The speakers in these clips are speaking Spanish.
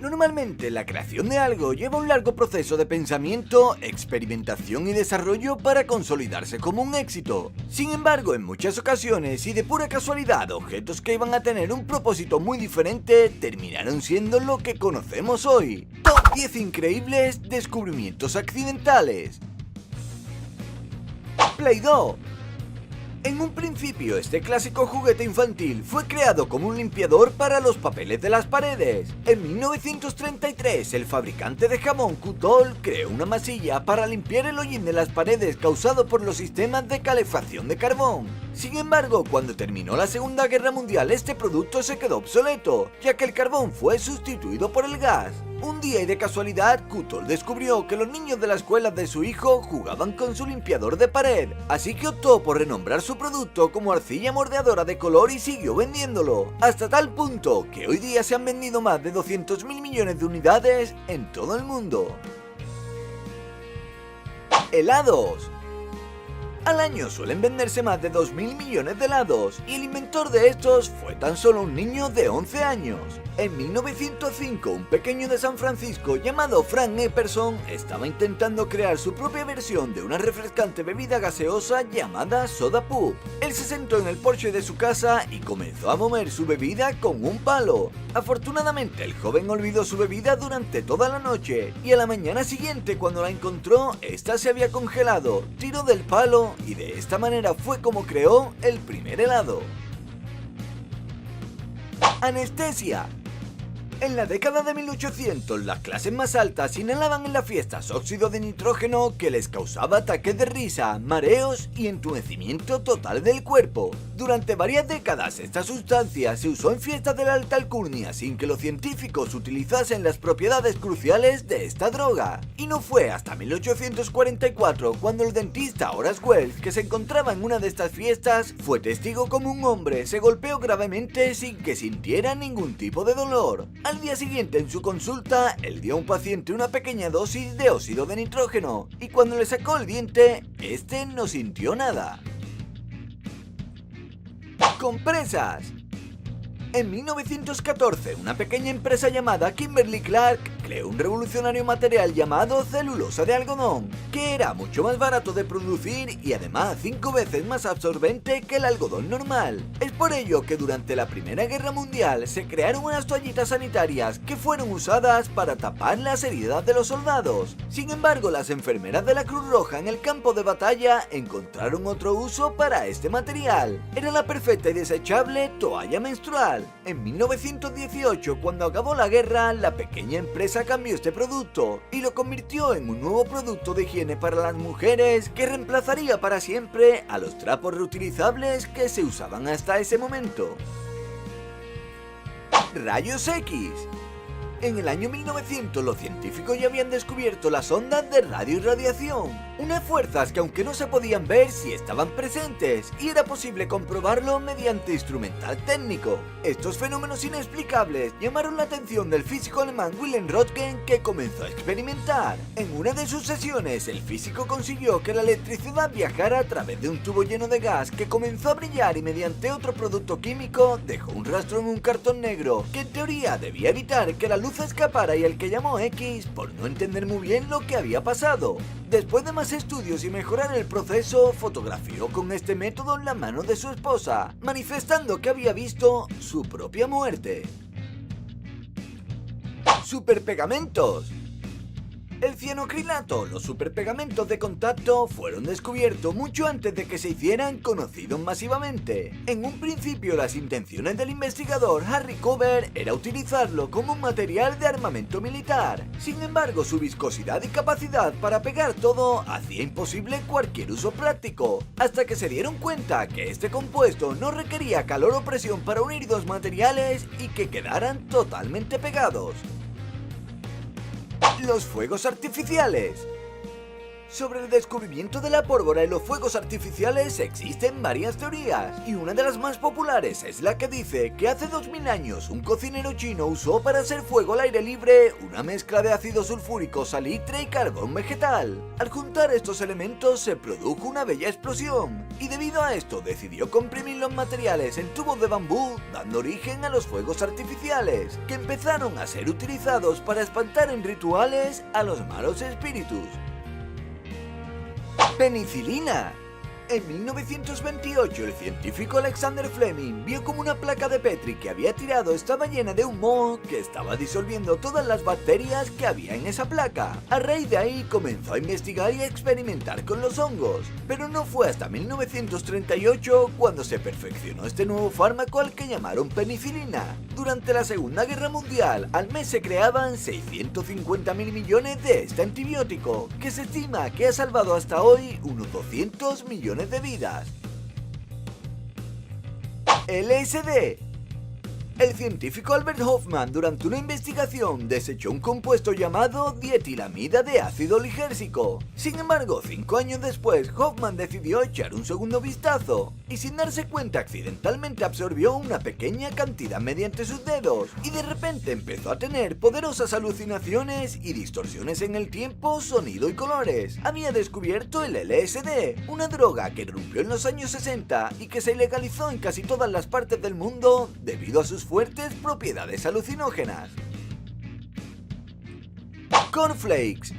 Normalmente la creación de algo lleva un largo proceso de pensamiento, experimentación y desarrollo para consolidarse como un éxito. Sin embargo, en muchas ocasiones y de pura casualidad, objetos que iban a tener un propósito muy diferente terminaron siendo lo que conocemos hoy. Top 10 increíbles descubrimientos accidentales. Play-Doh. En un principio, este clásico juguete infantil fue creado como un limpiador para los papeles de las paredes. En 1933, el fabricante de jamón Q-Doll creó una masilla para limpiar el hollín de las paredes causado por los sistemas de calefacción de carbón. Sin embargo, cuando terminó la Segunda Guerra Mundial, este producto se quedó obsoleto, ya que el carbón fue sustituido por el gas. Un día y de casualidad, Q-Doll descubrió que los niños de la escuela de su hijo jugaban con su limpiador de pared, así que optó por renombrar su producto como arcilla moldeadora de color y siguió vendiéndolo, hasta tal punto que hoy día se han vendido más de 200.000 millones de unidades en todo el mundo. Helados. Al año suelen venderse más de 2.000 millones de helados, y el inventor de estos fue tan solo un niño de 11 años. En 1905, un pequeño de San Francisco llamado Frank Epperson estaba intentando crear su propia versión de una refrescante bebida gaseosa llamada Soda Pop. Él se sentó en el porche de su casa y comenzó a mover su bebida con un palo. Afortunadamente, el joven olvidó su bebida durante toda la noche, y a la mañana siguiente, cuando la encontró, esta se había congelado. Tiró del palo y de esta manera fue como creó el primer helado. Anestesia. En la década de 1800, las clases más altas inhalaban en las fiestas óxido de nitrógeno que les causaba ataques de risa, mareos y entumecimiento total del cuerpo. Durante varias décadas, esta sustancia se usó en fiestas de la alta alcurnia sin que los científicos utilizasen las propiedades cruciales de esta droga. Y no fue hasta 1844 cuando el dentista Horace Wells, que se encontraba en una de estas fiestas, fue testigo como un hombre se golpeó gravemente sin que sintiera ningún tipo de dolor. Al día siguiente, en su consulta, él dio a un paciente una pequeña dosis de óxido de nitrógeno, y cuando le sacó el diente, este no sintió nada. Compresas. En 1914, una pequeña empresa llamada Kimberly-Clark creó un revolucionario material llamado celulosa de algodón, que era mucho más barato de producir y además 5 veces más absorbente que el algodón normal. Es por ello que durante la Primera Guerra Mundial se crearon unas toallitas sanitarias que fueron usadas para tapar las heridas de los soldados. Sin embargo, las enfermeras de la Cruz Roja en el campo de batalla encontraron otro uso para este material. Era la perfecta y desechable toalla menstrual. En 1918, cuando acabó la guerra, la pequeña empresa cambió este producto y lo convirtió en un nuevo producto de higiene para las mujeres que reemplazaría para siempre a los trapos reutilizables que se usaban hasta ese momento. Rayos X. En el año 1900, los científicos ya habían descubierto las ondas de radio y radiación, unas fuerzas que aunque no se podían ver, sí estaban presentes, y era posible comprobarlo mediante instrumental técnico. Estos fenómenos inexplicables llamaron la atención del físico alemán Wilhelm Röntgen, que comenzó a experimentar. En una de sus sesiones, el físico consiguió que la electricidad viajara a través de un tubo lleno de gas que comenzó a brillar y mediante otro producto químico dejó un rastro en un cartón negro, que en teoría debía evitar que la luz escapara, y el que llamó X por no entender muy bien lo que había pasado. Después de más estudios y mejorar el proceso, fotografió con este método la mano de su esposa, manifestando que había visto su propia muerte. Superpegamentos. El cianocrilato, los superpegamentos de contacto, fueron descubiertos mucho antes de que se hicieran conocidos masivamente. En un principio, las intenciones del investigador Harry Coover era utilizarlo como un material de armamento militar. Sin embargo, su viscosidad y capacidad para pegar todo hacía imposible cualquier uso práctico, hasta que se dieron cuenta que este compuesto no requería calor o presión para unir dos materiales y que quedaran totalmente pegados. Los fuegos artificiales. Sobre el descubrimiento de la pólvora y los fuegos artificiales existen varias teorías, y una de las más populares es la que dice que hace 2000 años un cocinero chino usó para hacer fuego al aire libre una mezcla de ácido sulfúrico, salitre y carbón vegetal. Al juntar estos elementos se produjo una bella explosión, y debido a esto decidió comprimir los materiales en tubos de bambú, dando origen a los fuegos artificiales, que empezaron a ser utilizados para espantar en rituales a los malos espíritus. Penicilina. En 1928, el científico Alexander Fleming vio como una placa de Petri que había tirado estaba llena de un moho que estaba disolviendo todas las bacterias que había en esa placa. A raíz de ahí comenzó a investigar y a experimentar con los hongos, pero no fue hasta 1938 cuando se perfeccionó este nuevo fármaco al que llamaron penicilina. Durante la Segunda Guerra Mundial, al mes se creaban 650.000 millones de este antibiótico, que se estima que ha salvado hasta hoy unos 200 millones de vidas. LSD. El científico Albert Hofmann, durante una investigación, desechó un compuesto llamado dietilamida de ácido ligérsico. Sin embargo, 5 años después, Hofmann decidió echar un segundo vistazo, y sin darse cuenta accidentalmente absorbió una pequeña cantidad mediante sus dedos, y de repente empezó a tener poderosas alucinaciones y distorsiones en el tiempo, sonido y colores. Había descubierto el LSD, una droga que irrumpió en los años 60 y que se ilegalizó en casi todas las partes del mundo debido a sus fuertes propiedades alucinógenas. Cornflakes.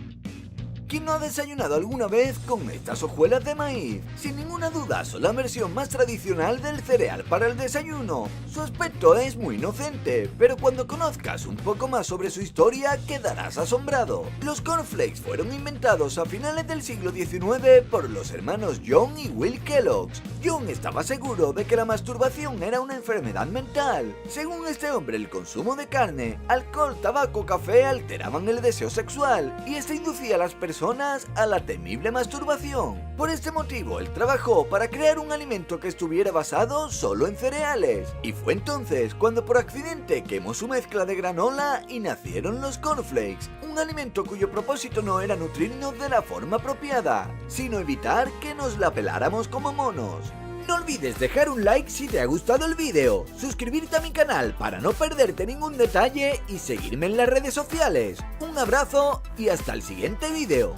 ¿Quién no ha desayunado alguna vez con estas hojuelas de maíz? Sin ninguna duda son la versión más tradicional del cereal para el desayuno. Su aspecto es muy inocente, pero cuando conozcas un poco más sobre su historia quedarás asombrado. Los cornflakes fueron inventados a finales del siglo XIX por los hermanos John y Will Kellogg. John estaba seguro de que la masturbación era una enfermedad mental. Según este hombre, el consumo de carne, alcohol, tabaco, café alteraban el deseo sexual, y esto inducía a las personas a la temible masturbación. Por este motivo, él trabajó para crear un alimento que estuviera basado solo en cereales, y fue entonces cuando por accidente quemó su mezcla de granola y nacieron los cornflakes, un alimento cuyo propósito no era nutrirnos de la forma apropiada, sino evitar que nos la peláramos como monos. No olvides dejar un like si te ha gustado el vídeo, suscribirte a mi canal para no perderte ningún detalle y seguirme en las redes sociales. Un abrazo y hasta el siguiente vídeo.